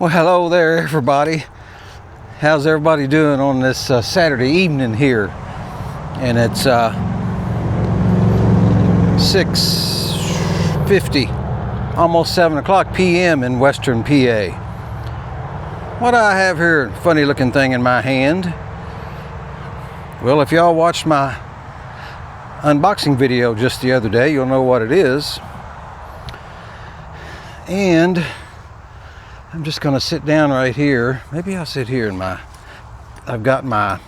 Well, hello there, everybody. How's everybody doing on this Saturday evening here? And it's 6:50, almost 7 o'clock p.m. in Western PA. What do I have here? Funny looking thing in my hand. Well, if y'all watched my unboxing video just the other day, you'll know what it is. And I'm just going to sit down right here. Maybe I'll sit here in I've got my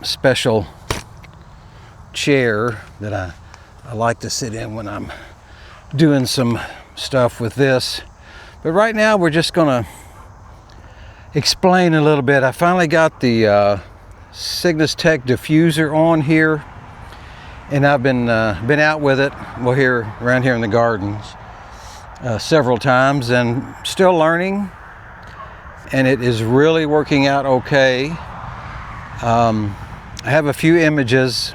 special chair that I like to sit in when I'm doing some stuff with this. But right now we're just going to explain a little bit. I finally got the Cygnus Tech diffuser on here, and I've been out with it, well, around here in the gardens several times, and still learning, and it is really working out okay. I have a few images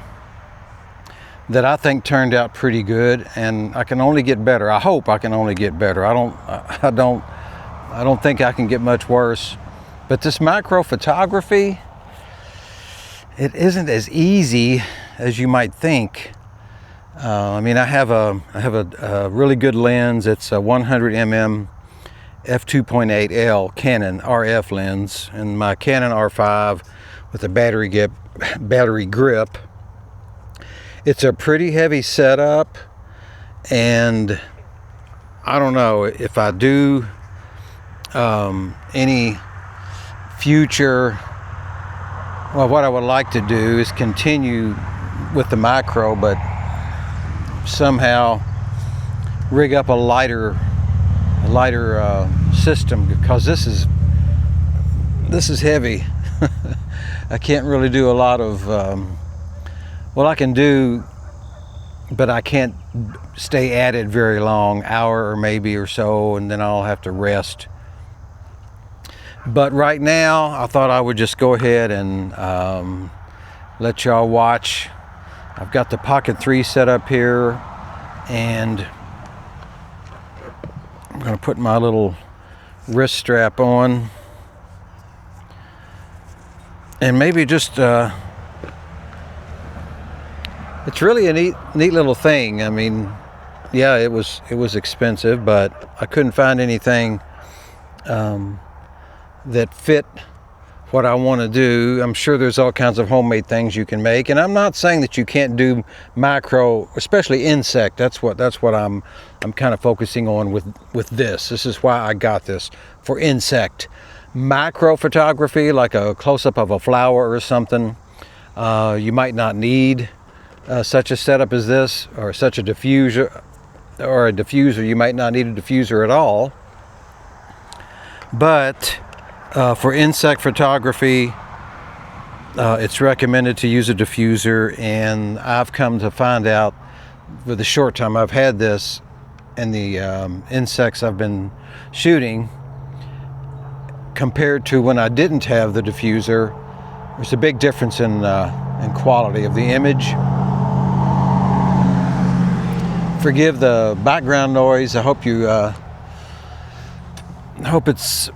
that I think turned out pretty good, and I can only get better. I hope I can only get better. I don't think I can get much worse. But this macro photography, it isn't as easy as you might think. I mean, I have a really good lens. It's a 100mm f2.8L Canon RF lens, and my Canon R5 with a battery grip. It's a pretty heavy setup, and I don't know if I do any future. Well, what I would like to do is continue with the macro, but somehow rig up a lighter system, because this is heavy. I can't really do a lot of well, I can do, but I can't stay at it very long, hour or maybe or so, and then I'll have to rest. But right now I thought I would just go ahead and let y'all watch. I've got the Pocket 3 set up here, and I'm going to put my little wrist strap on, and maybe just it's really a neat little thing. I mean, yeah, it was expensive, but I couldn't find anything that fit what I want to do. I'm sure there's all kinds of homemade things you can make, and I'm not saying that you can't do macro, especially insect. That's what I'm kind of focusing on with this. This is why I got this, for insect. Macro photography, like a close-up of a flower or something, you might not need such a setup as this, or such a diffuser, or a diffuser. You might not need a diffuser at all. But for insect photography, it's recommended to use a diffuser, and I've come to find out, with the short time I've had this and the insects I've been shooting, compared to when I didn't have the diffuser, there's a big difference in quality of the image. Forgive the background noise. I hope it's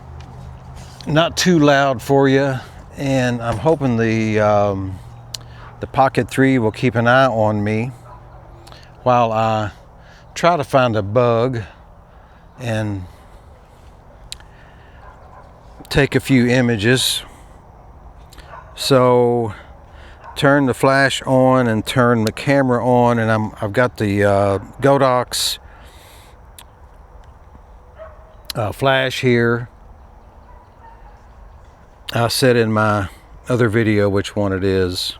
not too loud for you, and I'm hoping the Pocket 3 will keep an eye on me while I try to find a bug and take a few images. So turn the flash on and turn the camera on, and I've got the Godox flash here. I said in my other video which one it is,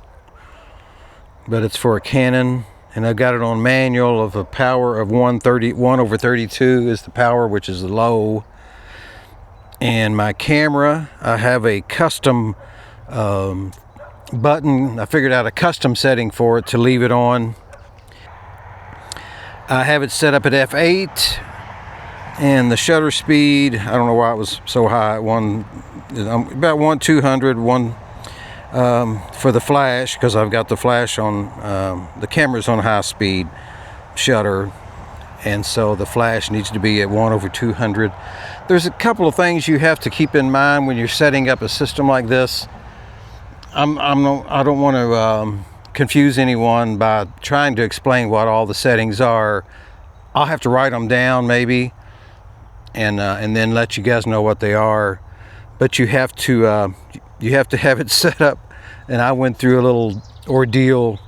but it's for a Canon, and I've got it on manual of a power of 1/32 is the power, which is low. And my camera, I have a custom button. I figured out a custom setting for it to leave it on. I have it set up at f8, and the shutter speed, I don't know why it was so high, about 1/200 for the flash, because I've got the flash on, the camera's on high speed shutter, and so the flash needs to be at 1/200. There's a couple of things you have to keep in mind when you're setting up a system like this. I don't want to confuse anyone by trying to explain what all the settings are. I'll have to write them down maybe, and then let you guys know what they are. But you have to have it set up, and I went through a little ordeal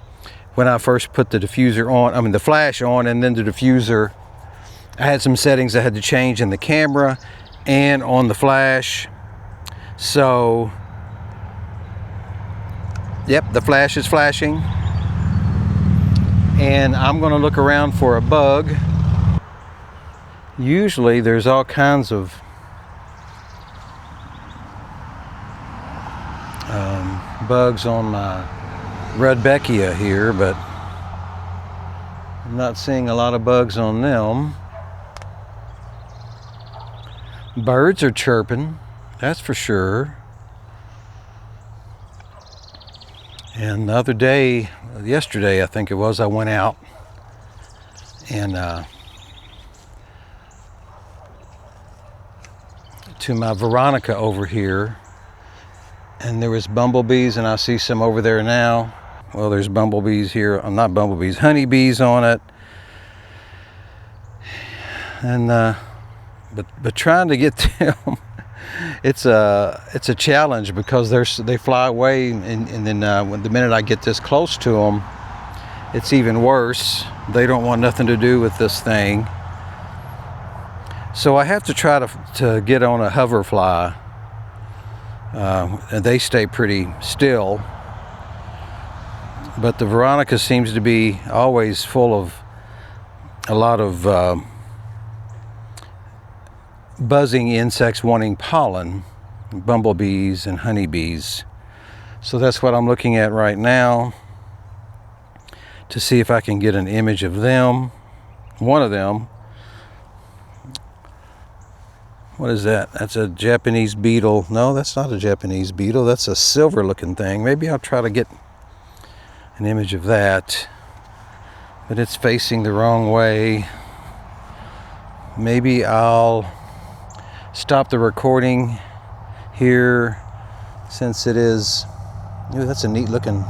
when I first put the diffuser on. I mean the flash on, and then the diffuser. I had some settings I had to change in the camera and on the flash. So, yep, the flash is flashing, and I'm going to look around for a bug. Usually there's all kinds of bugs on my Rudbeckia here, but I'm not seeing a lot of bugs on them. Birds are chirping, that's for sure. And the other day, yesterday I think it was, I went out and to my Veronica over here, and there was bumblebees, and I see some over there now. Well, there's bumblebees here, not bumblebees, honeybees on it. And but trying to get them, it's a challenge, because they fly away, and then when the minute I get this close to them, it's even worse. They don't want nothing to do with this thing. So I have to try to get on a hoverfly. And they stay pretty still. But the Veronica seems to be always full of a lot of buzzing insects wanting pollen, bumblebees and honeybees. So that's what I'm looking at right now, to see if I can get an image of them. One of them. What is that? That's a Japanese beetle. No, that's not a Japanese beetle. That's a silver looking thing. Maybe I'll try to get an image of that. But it's facing the wrong way. Maybe I'll stop the recording here, since it is... Ooh, that's a neat looking...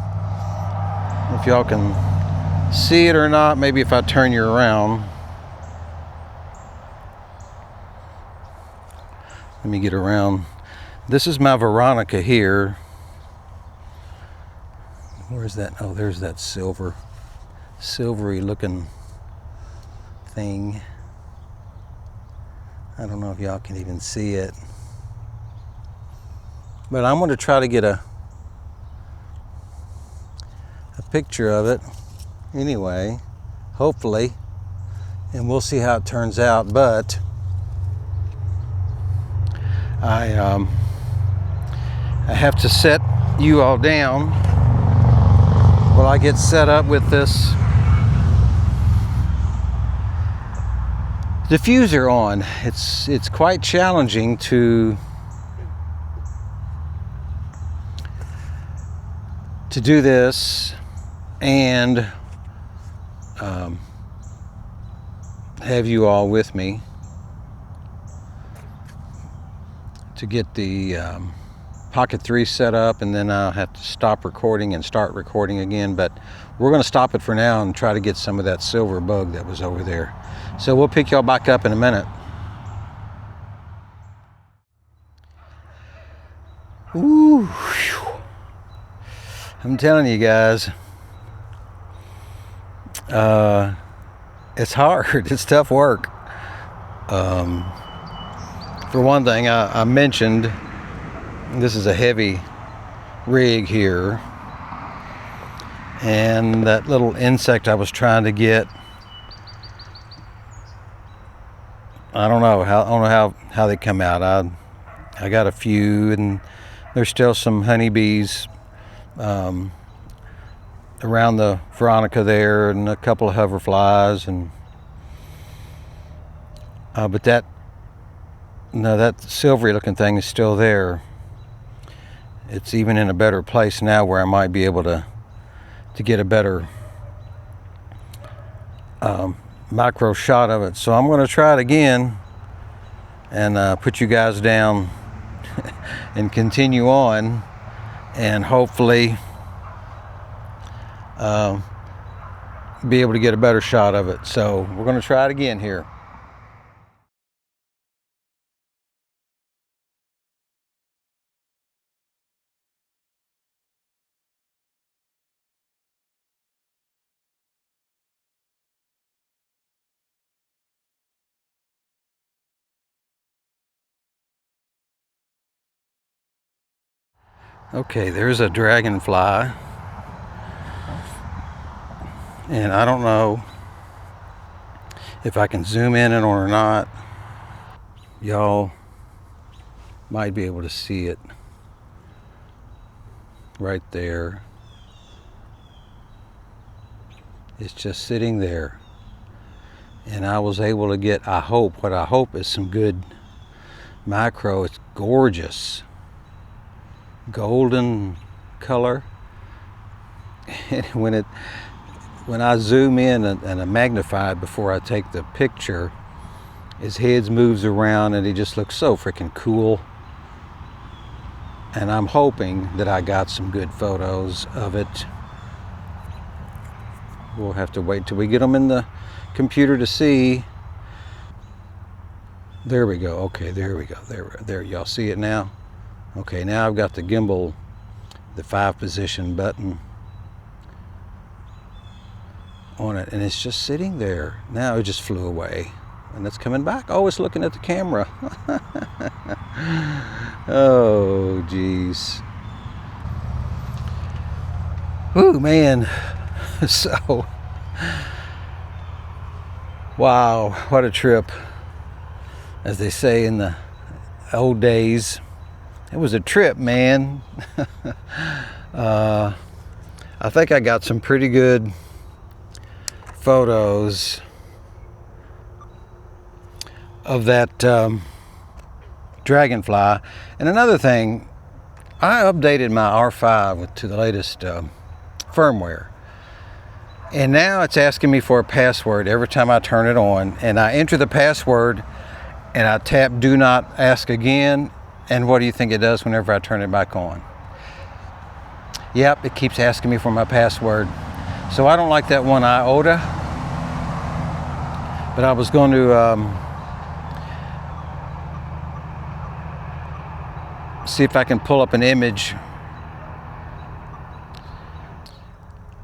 If y'all can see it or not, maybe if I turn you around. Let me get around. This is my Veronica here. Where's that? Oh, there's that silvery looking thing. I don't know if y'all can even see it. But I'm going to try to get a picture of it anyway, hopefully. And we'll see how it turns out. But I have to set you all down while I get set up with this diffuser on. It's quite challenging to do this and have you all with me to get the Pocket 3 set up, and then I'll have to stop recording and start recording again. But we're going to stop it for now and try to get some of that silver bug that was over there. So we'll pick y'all back up in a minute. Ooh, whew. I'm telling you guys, it's hard. It's tough work. For one thing, I mentioned this is a heavy rig here, and that little insect I was trying to get, I don't know how they come out. I got a few, and there's still some honeybees around the Veronica there, and a couple of hoverflies, and but that silvery looking thing is still there. It's even in a better place now, where I might be able to get a better macro shot of it. So I'm going to try it again and put you guys down and continue on, and hopefully be able to get a better shot of it. So we're going to try it again here. Okay, there's a dragonfly, and I don't know if I can zoom in it or not. Y'all might be able to see it right there. It's just sitting there, and I was able to get, I hope, what I hope is some good macro. It's gorgeous, golden color. And when I zoom in and I magnify it before I take the picture, his head moves around and he just looks so freaking cool. And I'm hoping that I got some good photos of it. We'll have to wait till we get them in the computer to see. There we go. Okay, there we go. There, y'all see it now? Okay, now I've got the gimbal, the 5-position button on it, and it's just sitting there. Now it just flew away, and it's coming back. Oh, it's looking at the camera. Oh, geez. Ooh, man. So, wow, what a trip. As they say in the old days, it was a trip, man. I think I got some pretty good photos of that dragonfly. And another thing, I updated my R5 to the latest firmware, and now it's asking me for a password every time I turn it on, and I enter the password and I tap do not ask again, and what do you think it does whenever I turn it back on? Yep, it keeps asking me for my password. So I don't like that one iota, but I was going to see if I can pull up an image.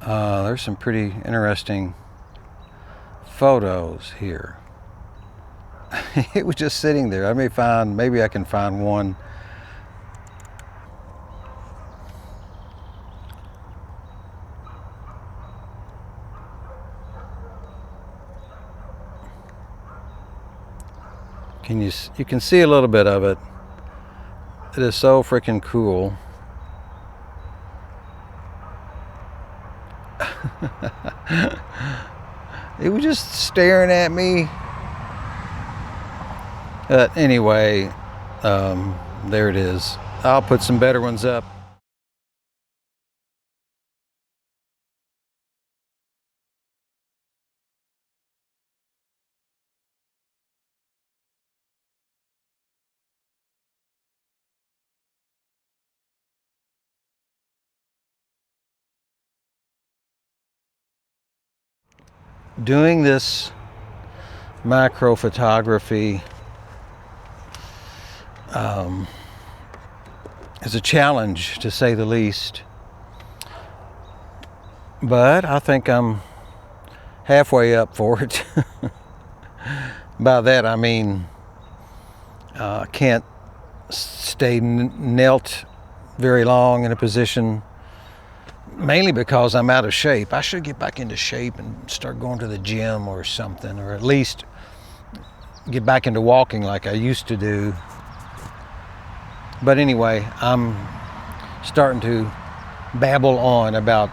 There's some pretty interesting photos here. It was just sitting there. Maybe I can find one. You can see a little bit of it. It is so freaking cool. It was just staring at me. But anyway, there it is. I'll put some better ones up. Doing this macro photography is a challenge, to say the least, but I think I'm halfway up for it. By that I mean I can't stay knelt very long in a position, mainly because I'm out of shape. I should get back into shape and start going to the gym or something, or at least get back into walking like I used to do. But anyway, I'm starting to babble on about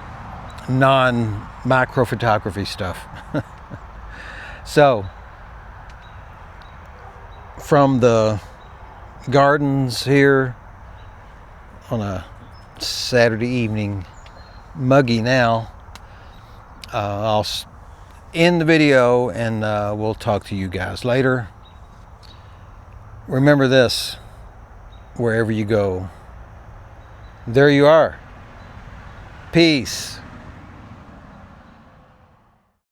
non-macro photography stuff. So, from the gardens here on a Saturday evening, muggy now, I'll end the video, and we'll talk to you guys later. Remember this, wherever you go, there you are. Peace.